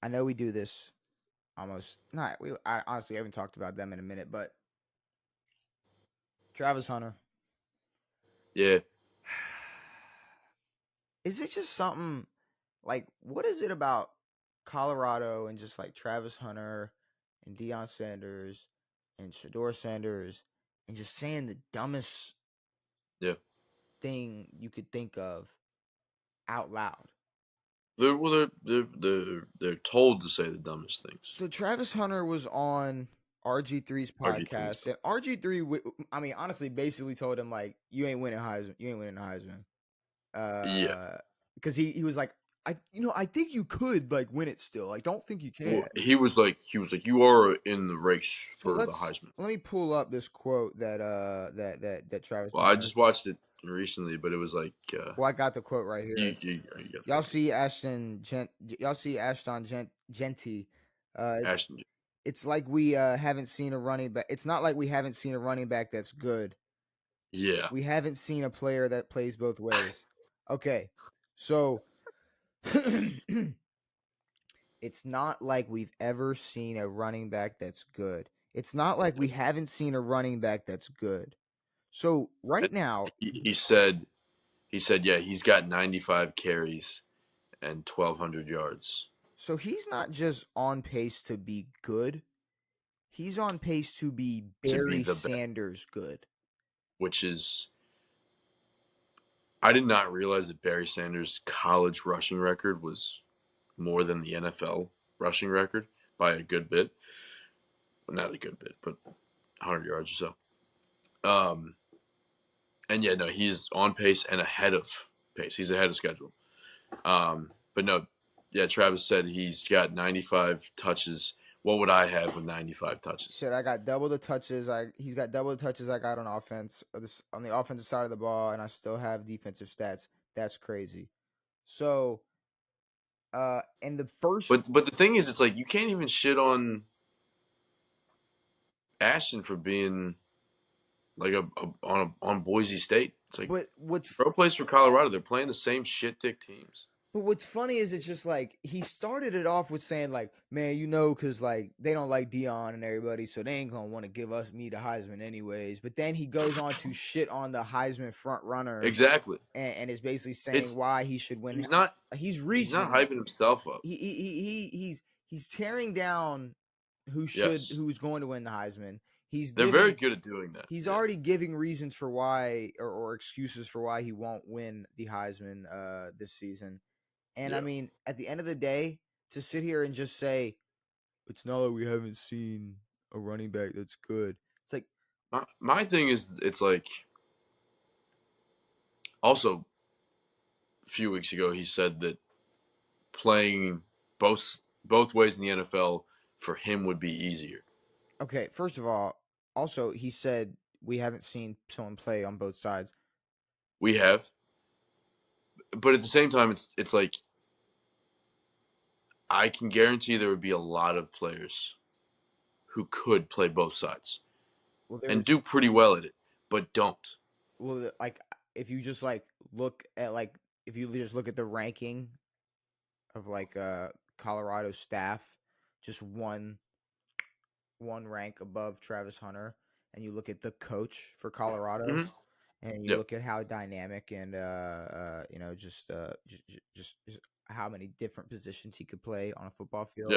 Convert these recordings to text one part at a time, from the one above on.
I know we do this almost not. I honestly haven't talked about them in a minute, but Travis Hunter. Yeah. Is it just something like what is it about Colorado and just like Travis Hunter and Deion Sanders and Shador Sanders and just saying the dumbest Yeah. thing you could think of out loud? They're told to say the dumbest things. So Travis Hunter was on RG3's RG3's. podcast, and RG3, I mean, honestly, basically told him like, "You ain't winning Heisman. You ain't winning the Heisman." Yeah. Because he was like, I think you could like win it still. I don't think you can. Well, he was like, you are in the race So for the Heisman. let me pull up this quote that that Travis Well, I Hunter. just watched it recently, but it was like, Well, I got the quote right here. you Y'all see y'all see Ashton Jeanty. Ashton. It's like we haven't seen a running back. It's not like we haven't seen a running back that's good. Yeah. We haven't seen a player that plays both ways. Okay, so it's not like we've ever seen a running back that's good. It's not like we haven't seen a running back that's good. So right now, He said, yeah, he's got 95 carries and 1,200 yards. so he's not just on pace to be good. He's on pace to be To be Barry the best, Sanders good. which is, I did not realize that Barry Sanders' college rushing record was more than the NFL rushing record by a good bit. Well, not a good bit, but 100 yards or so. And yeah, no, he's on pace and ahead of pace. He's ahead of schedule. But no, yeah, Travis said he's got 95 touches. What would I have with 95 touches? Said I got double the touches. He's got double the touches I got on offense on the offensive side of the ball, and I still have defensive stats. That's crazy. So, in the first, But the thing is, it's like you can't even shit on Ashton for being like on Boise State. It's like but what's bro plays for Colorado. They're playing the same shit dick teams. But what's funny is it's just like he started it off with saying like, man, because like they don't like Dion and everybody, so they ain't gonna want to give me the Heisman anyways. But then he goes on to shit on the Heisman front runner Exactly. and is basically saying It's why he should win. he's not He's he's not reaching. hyping himself up. He's tearing down Yes, who's going to win the Heisman. they're very good at doing that. He's Yeah. already giving reasons for why or excuses for why he won't win the Heisman this season. And I mean, at the end of the day, to sit here and just say it's not like we haven't seen a running back that's good. It's like My thing is, it's like also a few weeks ago he said that playing both ways in the NFL for him would be easier. okay, first of all, also he said we haven't seen someone play on both sides. We have, but at the same time, it's like I can guarantee there would be a lot of players who could play both sides and do pretty well at it, but don't. Well, like if you just like look at like if you just look at the ranking of like Colorado staff, just one rank above Travis Hunter, and you look at the coach for Colorado, and you look at how dynamic and just how many different positions he could play on a football field.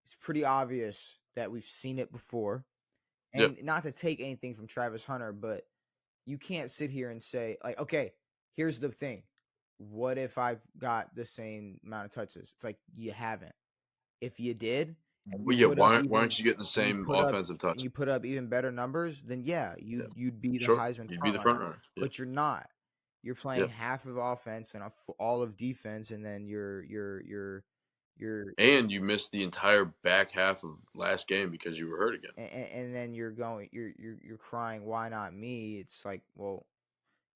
It's pretty obvious that we've seen it before. And not to take anything from Travis Hunter, but you can't sit here and say, like, okay, here's the thing. What if I got the same amount of touches? It's like you haven't. If you did, Well, yeah, why aren't you getting the same offensive touch? you put up even better numbers, then you'd be the Heisman you'd be the front runner. Yeah. But you're not. You're playing half of offense and all of defense, and then you're and you missed the entire back half of last game because you were hurt again. And then you're crying, why not me? It's like, well,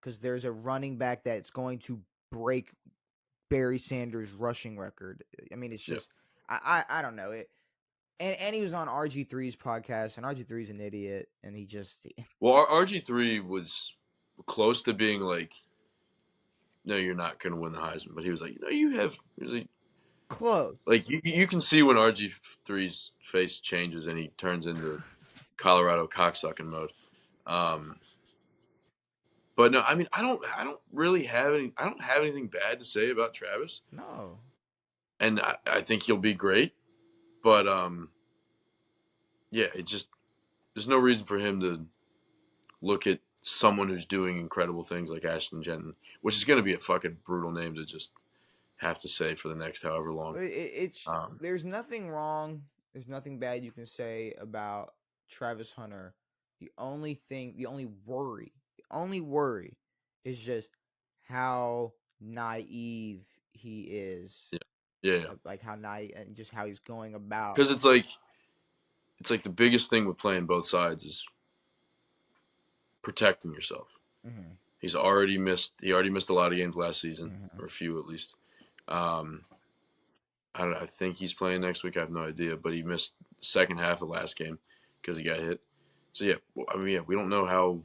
because there's a running back that's going to break Barry Sanders' rushing record. I mean, it's just I don't know it. And he was on RG3's podcast, and RG3's an idiot, and he just well, RG3 was close to being like, no, you're not going to win the Heisman, but he was like, no, you have. He was like, Close. Like you can see when RG3's face changes and he turns into Colorado cocksucking mode. But no, I mean I don't really have I don't have anything bad to say about Travis, No. and I think he'll be great. But yeah, it's just there's no reason for him to look at someone who's doing incredible things like Ashton Jeanty, which is going to be a fucking brutal name to just have to say for the next however long. It's there's nothing wrong. There's nothing bad you can say about Travis Hunter. The only worry is just how naive he is. Yeah, yeah. Like how naive and just how he's going about. Because it's like the biggest thing with playing both sides is protecting yourself. Mm-hmm. He already missed a lot of games last season, Mm-hmm. or a few at least. Um, I think he's playing next week. I have no idea, but he missed the second half of last game because he got hit. So yeah, I mean, yeah, we don't know how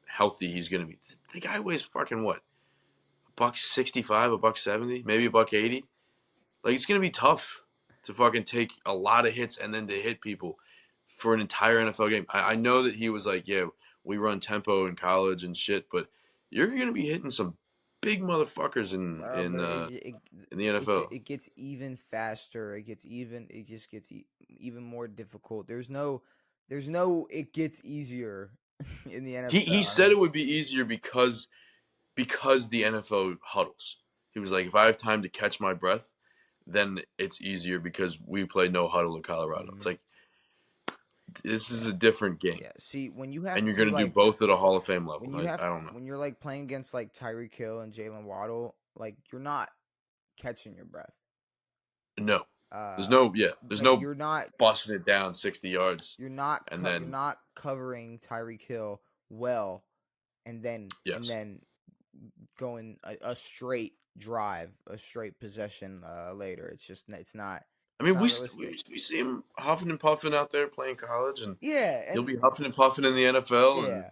healthy he's going to be. The guy weighs fucking what? $165, $170, maybe $180. Like it's going to be tough to fucking take a lot of hits and then to hit people for an entire NFL game. I know that he was like, yeah, we run tempo in college and shit, but you're going to be hitting some big motherfuckers But in the NFL. it gets even faster. It just gets even more difficult. There's no it gets easier in the He NFL. I said mean, it would be easier because the NFL huddles. He was like, if I have time to catch my breath, then it's easier because we play no huddle in Colorado. It's like this is yeah, a different game, yeah. See, when you have and you're to going to do like both at a Hall of Fame level. I don't know. when you're like playing against like Tyreek Hill and Jalen Waddle, like you're not catching your breath. No, Uh, there's like no busting it down 60 yards, and you're then not covering Tyreek Hill well, and yes. then going a straight drive, a straight possession later. I it's mean, not realistic. we see him huffing and puffing out there playing college, and Yeah, he'll and be huffing and puffing in the NFL, yeah,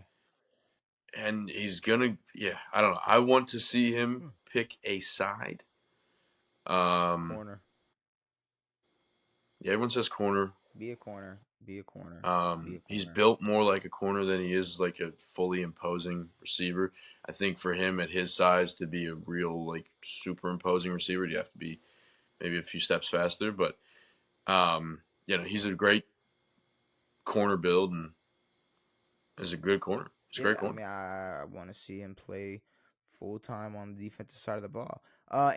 and he's gonna I don't know. I want to see him pick a side. Um, corner, yeah, everyone says corner. be a corner, be a corner, be a He's corner. built more like a corner than he is like a fully imposing receiver. I think for him at his size to be a real like super imposing receiver, you have to be maybe a few steps faster. But he's a great corner build and is a good corner. He's a Yeah, great I corner. mean, I want to see him play full time on the defensive side of the ball. Inside.